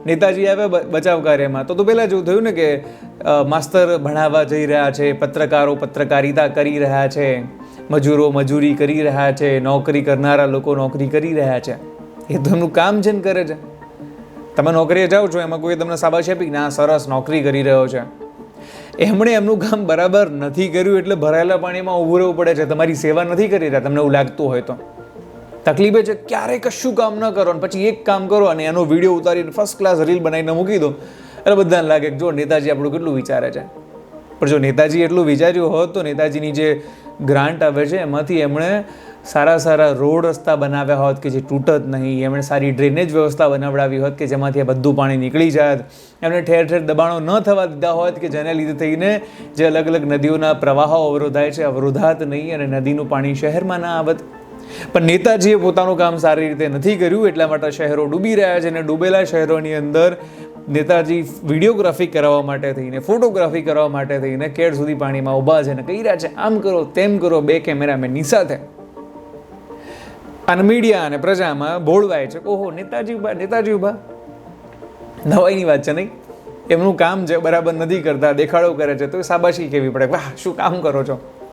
નેતાજી આવ્યા બચાવ કાર્યમાં તો પહેલાં જેવું થયું ને કે માસ્તર ભણાવવા જઈ રહ્યા છે, પત્રકારો પત્રકારિતા કરી રહ્યા છે, મજૂરો મજૂરી કરી રહ્યા છે, નોકરી કરનારા લોકો નોકરી કરી રહ્યા છે. એ તો એમનું કામ છે ને કરે છે. તમે નોકરીએ જાઓ છો, એમાં કોઈ તમને શાબાશી આપી કે ના સરસ નોકરી કરી રહ્યો છે. એમણે એમનું કામ બરાબર નથી કર્યું એટલે ભરાયેલા પાણીમાં ઊભું રહેવું પડે છે. તમારી સેવા નથી કરી રહ્યા, તમને એવું લાગતું હોય તો. તકલીફ એ છે ક્યારેય કશું કામ ન કરો અને પછી એક કામ કરો અને એનો વિડીયો ઉતારીને ફર્સ્ટ ક્લાસ રીલ બનાવીને મૂકી દો એટલે બધાને લાગે કે જો નેતાજી આપણું કેટલું વિચારે છે. પણ જો નેતાજી એટલું વિચાર્યું હોત તો નેતાજીની જે ગ્રાન્ટ આવે છે એમાંથી એમણે સારા રોડ રસ્તા બનાવ્યા હોત કે જે તૂટત નહીં, એમણે સારી ડ્રેનેજ વ્યવસ્થા બનાવડાવી હોત કે જેમાંથી આ બધું પાણી નીકળી જાય, એમણે ઠેર ઠેર દબાણો ન થવા દીધા હોત કે જેને લીધે થઈને જે અલગ અલગ નદીઓના પ્રવાહો અવરોધાય છે અવરોધાત નહીં અને નદીનું પાણી શહેરમાં ના આવત. પણ નેતાજીએ પોતાનું કામ સારી રીતે નથી કર્યું એટલા માટે શહેરો ડૂબી રહ્યા છે અને ડૂબેલા શહેરોની અંદર નેતાજી વિડીયોગ્રાફી કરાવવા માટે થઈને, ફોટોગ્રાફી કરવા માટે થઈને કેડ સુધી પાણીમાં ઊભા છે અને કહી રહ્યા છે આમ કરો તેમ કરો, 2 કેમેરામેનની સાથે. અને મીડિયા અને પ્રજામાં બોળવાય છે ઓહો નેતાજી ઉભા. નવાઈની વાત છે નહીં? એમનું કામ જે બરાબર નથી કરતા, દેખાડો કરે છે તો શાબાશી કેવી પડે, વાહ શું કામ કરો છો.